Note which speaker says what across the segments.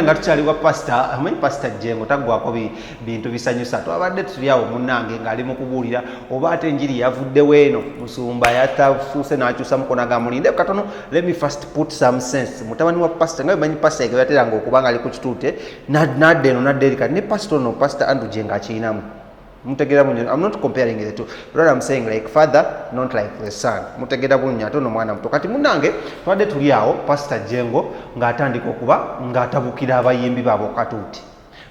Speaker 1: nga tukyali wa pastor amanyi pastor Jengo taggwako bintu bisanyusa twabadde tuli awo munnange ng'ali mu kubuulira oba ate enjiri yavuddewo eno musumba yatafuuse n'akyusa mukono mulinde katono. Let me first put some sense. Mutabani wa pastor nga bimanyi pastor ege yateranga okuba nga ali ku kituute nadde eno nadde erika ne pastor no pastor Andrew Jengo akirinamu. I'm not comparing the two. But I'm saying like father, not like the son. Mutegeda bunyato no mwana muto. Kati munange twadde tuli awo pastor Jengo ng'atandika okuba ng'atabukira abayimbi baabo katuuti.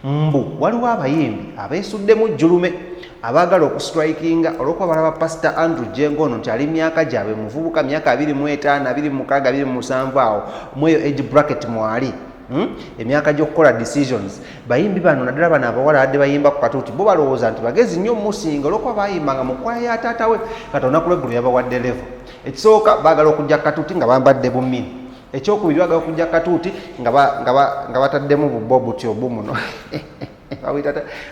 Speaker 1: Mbu waliwo abayimbi abeesuddemu jjulume abaagala okustrikinga olw'okuba balaba pastor Andrew Jengo ono nti ali myaka gyabwe muvubuka myaka 25, 26, 27 awo mweyo age bracket mwali. Emyaka gy'okukola decisions bayimbi bano naddala bano abawala adde bayimba ku katuuti bo balowooza nti bagezi nnyo musinga olw'okuba bayimbanga mu kwaya ya taata we kati olunaku lw'eggulu yabawadde level. Ekisooka baagala okujja katuuti nga bambadde bumini. Ekyokubiri baagala okujja katuuti nga bataddemu bubbo butyo bumuno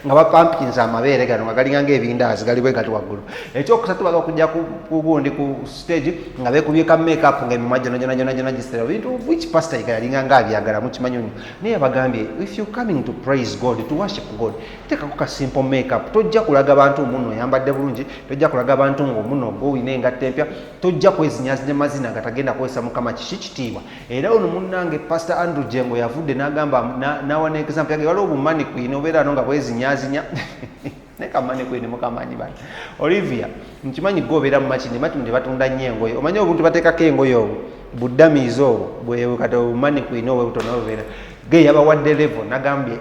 Speaker 1: nga bapampinza amabeere gano nga galinga ng'ebindaazi gali bwe gati waggulu. Ekyokusatu baagala okujja kugundi ku stage nga beekubye ka makeup ng'emimwa gyona gisera bintu which pastor yalinga ng'abyagala mukimanyi nnyo. Naye bagambye if you coming to praise God, to worship God, teekako ka simple makeup. Tojja kulaga bantu muno oyambadde bulungi, tojja kulaga bantu ng'omuno gw'olina engatta empya, tojja kwezinyazinya mazina nga tagenda kwesa Mukama kiki kitiibwa. Era ono munnange pastor Andrew Jengo yavudde n'agamba n'awa n'example yage waliwo bumani kwine obeera no nga bwezinyazinya ne kamani kwine mukamanyi bano Olivia nkimanyi gwe obeera mu makini ne batunda nnyo engoye omanyi obuntu bateekako engoye obwo buddamiizi obwo bwe kati obumani kwine obwo butono obeera ge yabawadde level nagambye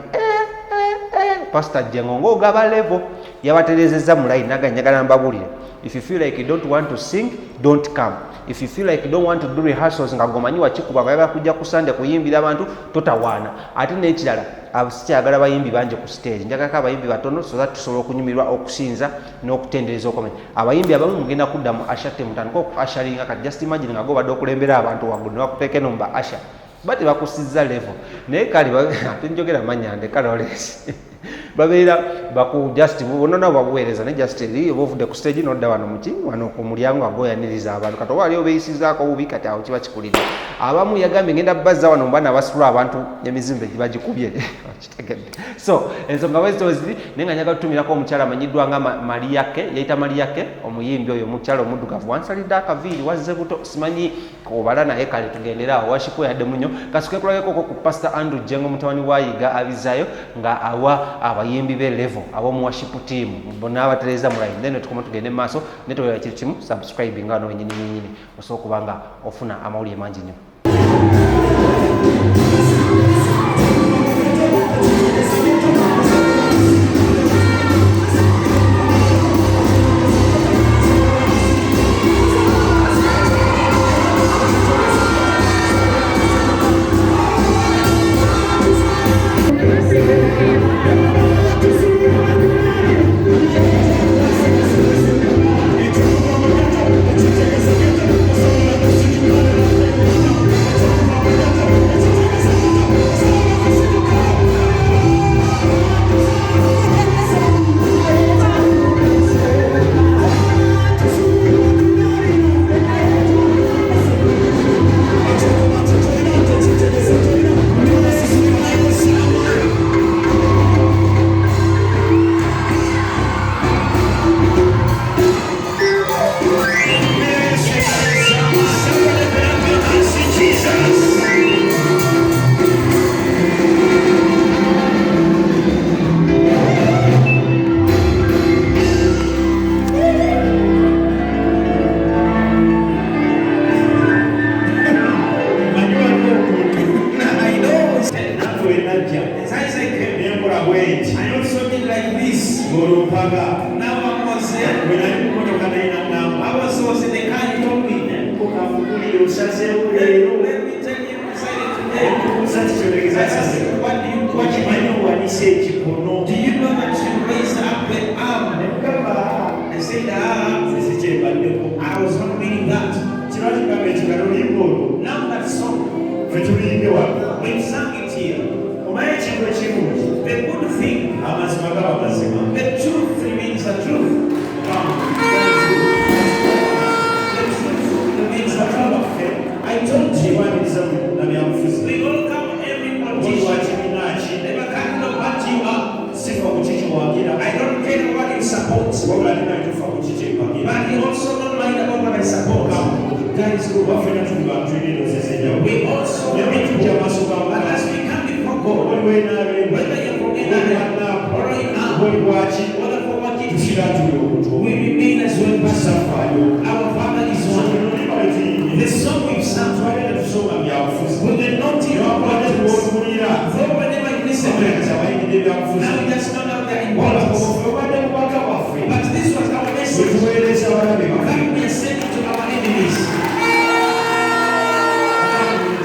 Speaker 1: pastor Jengo ng'ogaba level yabaterezezza mu line naganyagala mbabuulire. If you feel like you don't want to sing, don't come. If you feel like you don't want to do rehearsals nga gomanyi wakikuba nga kujja ku Sunday kuyimbira abantu totawaana. Ate n'ekirala sikyagala bayimbi bangi ku stage, njagalako abayimbi batono so that tusobola okunyumirwa okusinza n'okutendereza okumenya. Abayimbi abamu mugenda kudda mu asha temutandika okuasharinga kati just imagine nga gobadde okulembera abantu waggulu ne bakuteeka eno mu ba asha bati bakusizza level naye kale ate njogera manyande kalolesi babeera baku just bonona babuweereza ne just eri obuvudde ku stage nodda wano muki wano ku mulyango agoyaniriza abantu kati oba aliyo beeyisizaako bubi kati awo kiba kikulira. Abamu yagambye ngenda bazza wano mubana abasula abantu emizimbe gibagikubye kitegedde. So ensonga bwezito ziri naye nga nyaga tutumirako omukyala amanyiddwa nga Mariake yayita Mariake omuyimbi oyo omukyala omuddugavu wansalidde akaviiri wazze buto simanyi obala naye kale tugendera awo washiku yadde munyo kasuke kulageko ku pastor Andrew Jengo mutabani wa Yiga abizayo nga awa abayimbi be level ab'omu worship team bonna abatereza mu line then tukoma tugende mu maaso ne tolera kiri kimu subscribe nga no nyini osobola kubanga ofuna amawulire mangi nnyo.
Speaker 2: I told you one is a whether you're from Canada or right now, whether for what it is, we remain as one person. Our Father is one. The song we've sung, with the naughty of God, though whenever you listen to it, now we just don't have the importance. But this was our message. That we are sending to our enemies.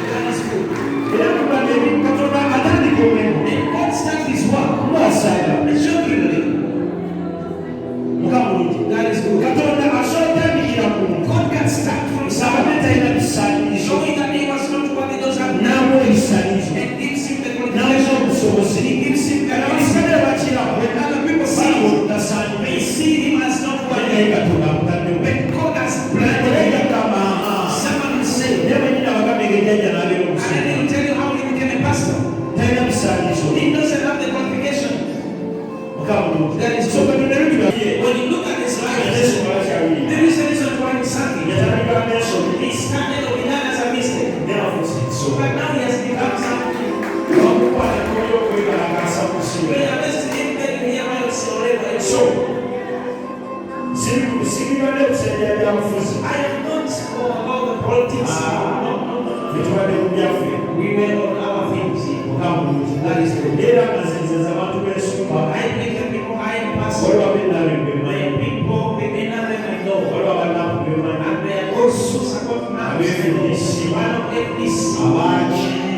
Speaker 2: That is good. And God starts his work. Shockingly. That is good. God can start from somewhere, showing that he was not what he does have now, and gives him the qualification. He gives him the ability. When other people see him, they see him as not what he is. When God has planned him, someone will say, and then he will tell you how he became a pastor. He doesn't have the qualification. That is so. When you look at his life, there is a reason why he's serving. He started with that as a mistake. But now he has become something. So, I am not about the politics. We were on our things. That is good. But I became people I am passing. My people, they may not let me know. And they are also support now. One of FDC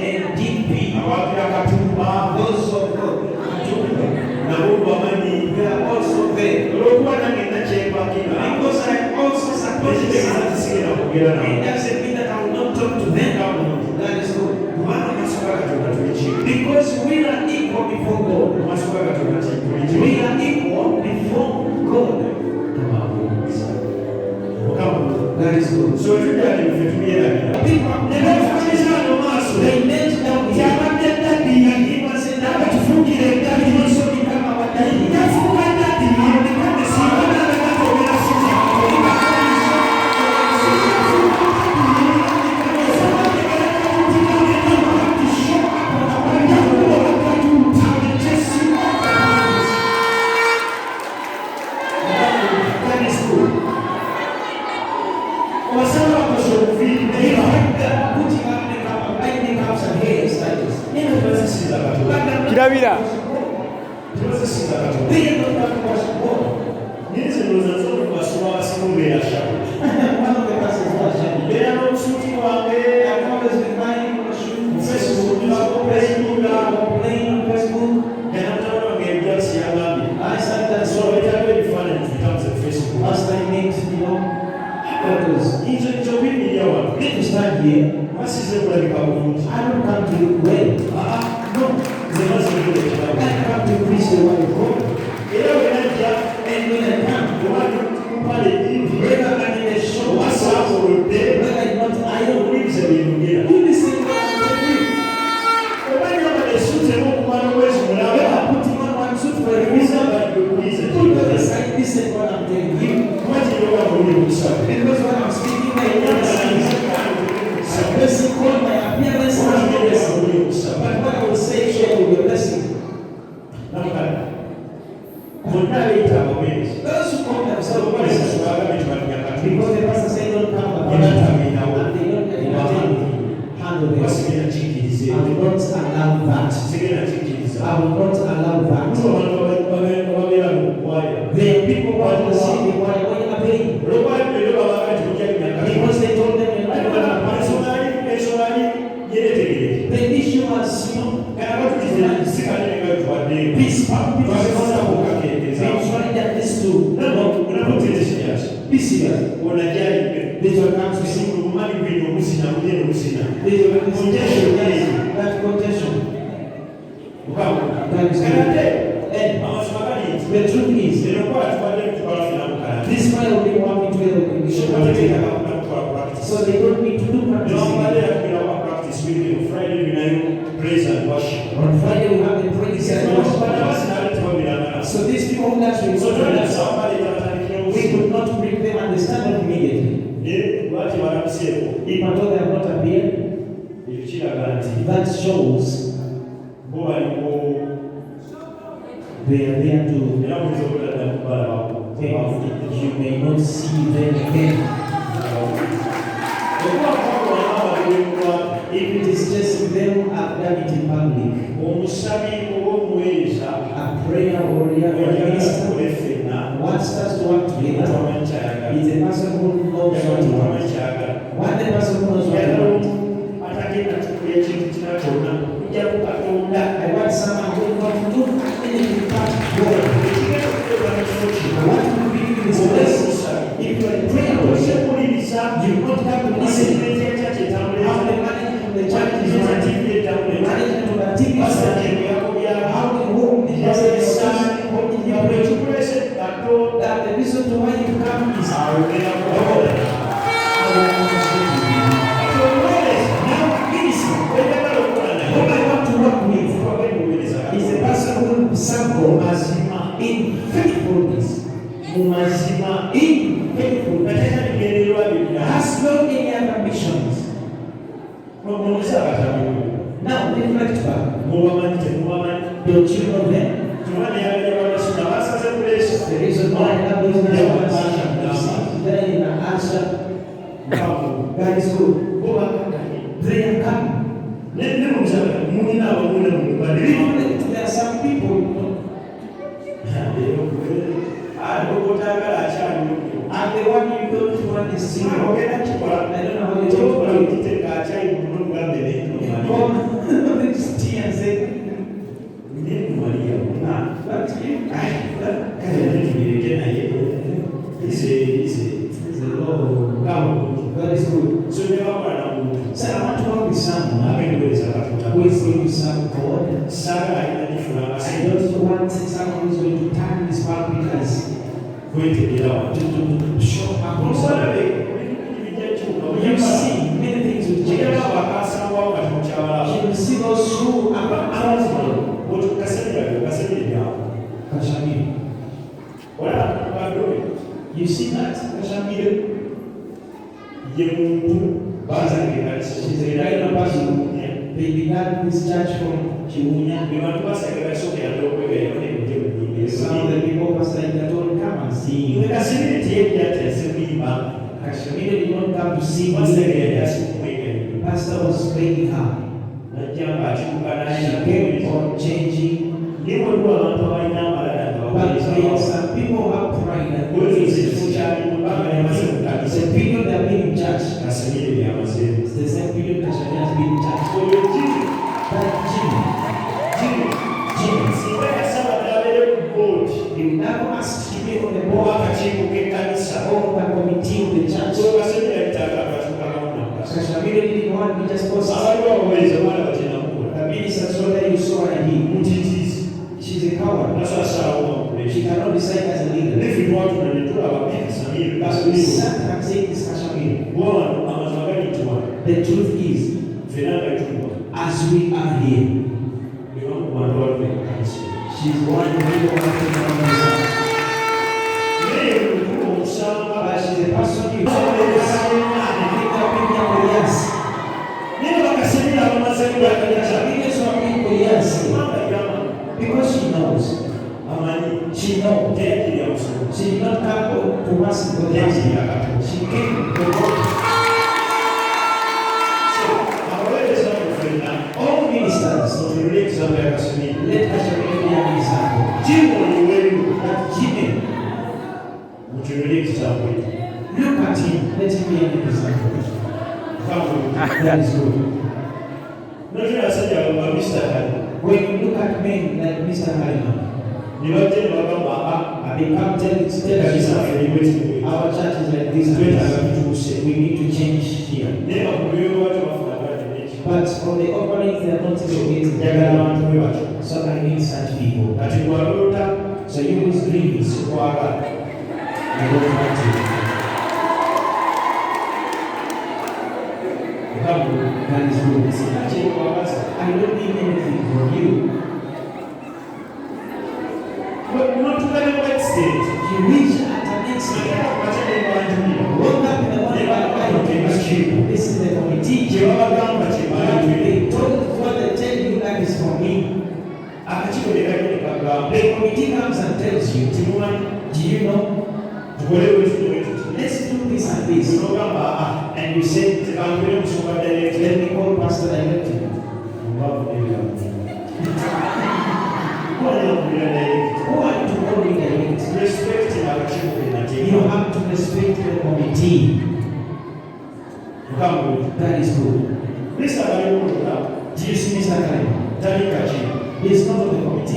Speaker 2: and DP. Those of God. They are also there. Because I also support them. It doesn't mean that I will not talk to them. That is good. Because we are equal before God. We are equal before God. That is good. So people have never they met down here. He was in that to forgive that he also become our daddy. That's why daddy become the son.
Speaker 3: Kirabira.
Speaker 2: I don't come to look well. No. I come to preach the word of God. And when I come, whether I'm in a show, whether I'm not iron, who listen to what I'm telling you? When I put him on one suit for a reason, put the side, listen to what I'm telling you. Because when I'm speaking, my appearance, a person called my appearance is not a blessing. But what I will say share will be a blessing. Those who call themselves pastors, because the pastor said don't come about it, and they don't entertain me, handle this. I will not allow that. I will not allow that. There are people who want to see me why are you paying? Because they told them the issue was, peace. Be serious. They will come to see that contention. The truth is, this fire will be working together with the so they don't need to do practice.
Speaker 4: Friday we have praise and worship.
Speaker 2: On Friday we have the praise and worship. So these people that we we could not bring them understand immediately. If at all they have not appeared, that shows They are there to
Speaker 4: era muyinza obutadda kubalabako
Speaker 2: you may not see them again. If it is just them, I've done it in public. A prayer warrior or a minister, wants us to work together. It's a person who knows what he wants. What the person who knows what he wants. I want someone who will not do anything but God. I want to be in this place. If you are a prayer warrior, you won't have to listen. How the management of the church is running, the management of the TV is running, how the home is running, that the reason to why you come is now minister. Who I want to work with is the person who will serve God in faithfulness. In faithfulness. Has no any other missions. Now, reflect back. Don't you know them? The reason why I have those numbers there in the answer. God is good. They are coming. There are some people. I'm the one you don't want to see. I don't know how you talk about it. God is good. So I want to work with someone who is going to serve God. I don't want someone who is going to turn his pulpit as to show up. You see many things will change. You will see those who are powerful. You see that? She's a regular person. They began this church from Chimunya. Some of the people were saying that don't come and see you. Kashmir did not come to see me. The pastor was praying her. She kept on changing. But there are some people who have pride and it's a period they have been in church. It's the same period Kashmir has been in church. But Jimmy, he will never ask to be on the board or the committee of the church. Kashmir didn't want me just for the minister saw that you saw her here. She's a coward. She cannot decide as a leader. But we sat and said this Kashmir. The truth is, as we are here, she's one who wants to come herself. But she's a person you because she knows. She knows. She did not come to us for them. She came to God. All ministers, let us be an example. That Jimmy, look at him, let him be an example. That is good. When you look at men like Mr. Harriman, I become tell our church is like this. We need to change here. But for the offerings, they are not segregated. So I need such people. So you will dream this. I don't want to. That is good. I don't need anything from you. But not to the next stage. You reach at the next stage. Woke up in the morning, this is the committee. They told what they tell you that is for me. The committee comes and tells you, do you know? Let's do this and this. And you say, let me call Pastor directly. Who are you to call me direct? You have to respect the committee. That is good. Do you see Mr. Kuyimba? He is not of the committee,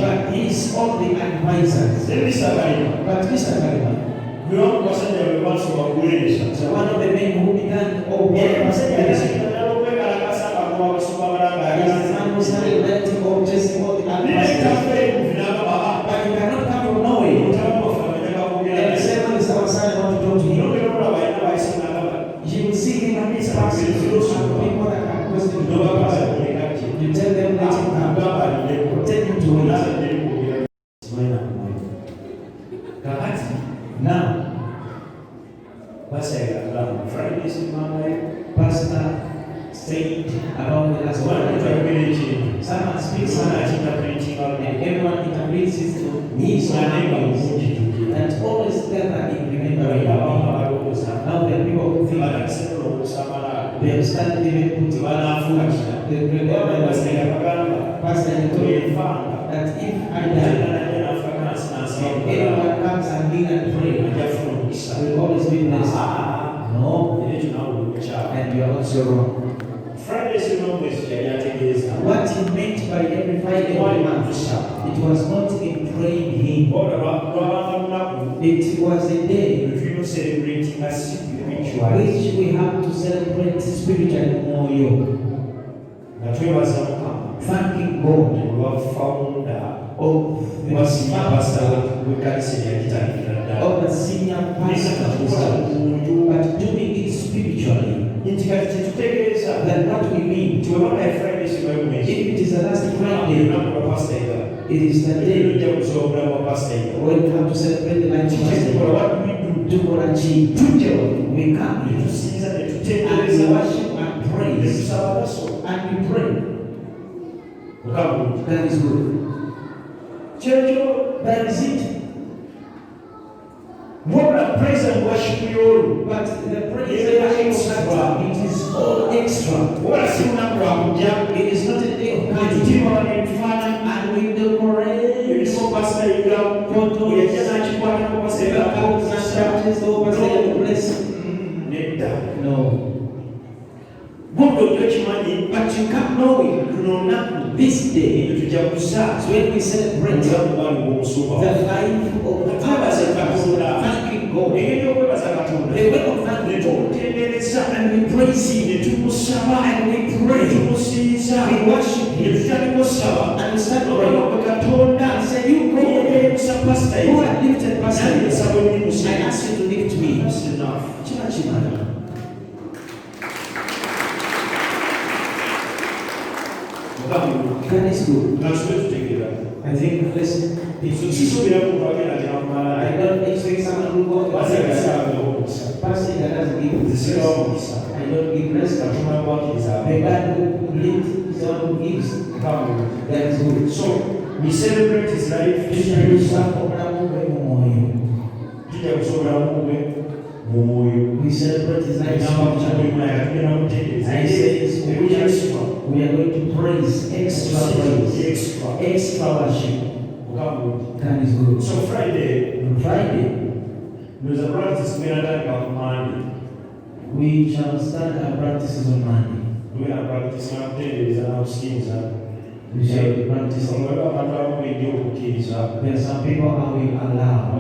Speaker 2: but he is of the advisors. But Mr. Kuyimba, so one of the men who began all work is the man who started letting go, chasing all the advisors. But you cannot come from nowhere. And the servant is our son, I want to talk to him. You will see him and his pastor, and people that are questioning the pastor. You tell them, let him come. Take him to it. Now, Pastor said about the last one. Someone speaks and everyone interprets his language. And always together in remembering. Now there are people who think they have started even putting the Pastor told that if I die, and anyone comes and lean and pray, will always be blessed. No, and you are also wrong. What he meant by every Friday month, it was not in praying him. It was a day which we have to celebrate spiritually. Thanking God of the senior pastor, but doing it spiritually. That what we mean. If it is the last Friday, it is the day when we have to celebrate the life of Pastor. What we do, we come and we worship and praise and we pray. That is good. Church, that is it. What a praise and worship you all. But the praise and worship, it is all extra. It is not a day of party. And we decorate no. But you can't know it. This day is when we celebrate the life of the Father, thanking God. The way of thanking God. And we praise Him, and we pray, we worship Him, and we start praying. And say, you go, who had lifted Pastor, I ask you to lift me. That's enough. That is good. I think, listen, I don't expect someone who goes to Pastor that doesn't give rest. I don't give rest. The God who leads is the one who gives. That is good. So, we celebrate his life. We celebrate his life. I say we are going to praise, extra worship. That is good. So Friday, there's a practice we are done on Monday. We shall start our practices on Monday. We are practicing our days and our schemes. We shall be practicing. There are some people who will allow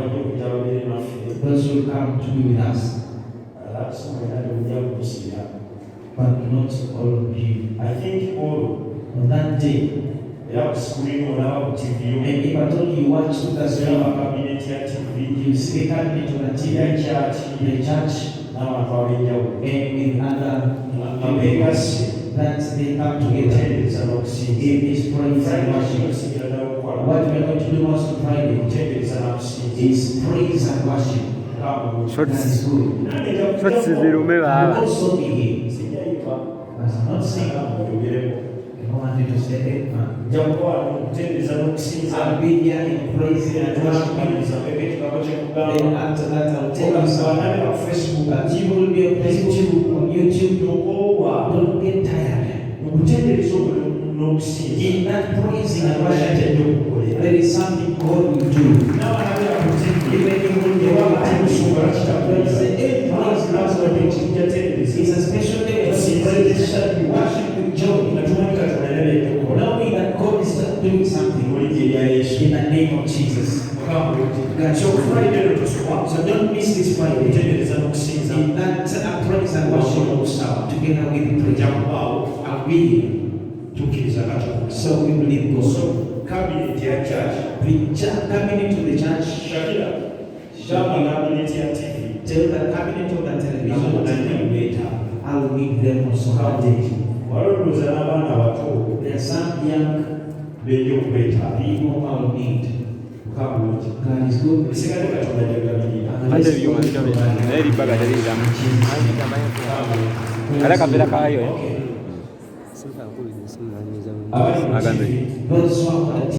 Speaker 2: those who come to be with us. But not all of you. I think all on that day, screen on our TV. And if I told you watch the screen, you see a cabinet on the TV, the church, and with other members that they come together. It is praise and worship. What we are going to do most on Friday is praise and worship. That is good. Also be here. But I'm not saying want you to say amen. I'll be here in praise and worship. Then after that, I'll tell you something. You will be on Facebook, on YouTube. Don't get tired. In that praising and worship, there is something God will do. Even if you want to say, it's a special day for celebration. You worship with joy. Knowing that God is doing something in the name of Jesus. So Friday, so don't miss this Friday. In that praise and worship together with praise. I'll be here. So we believe God. So coming into the church. Tell the cabinet of the television I'll meet them also. There are some young people I'll meet. God is good.
Speaker 3: Agambye.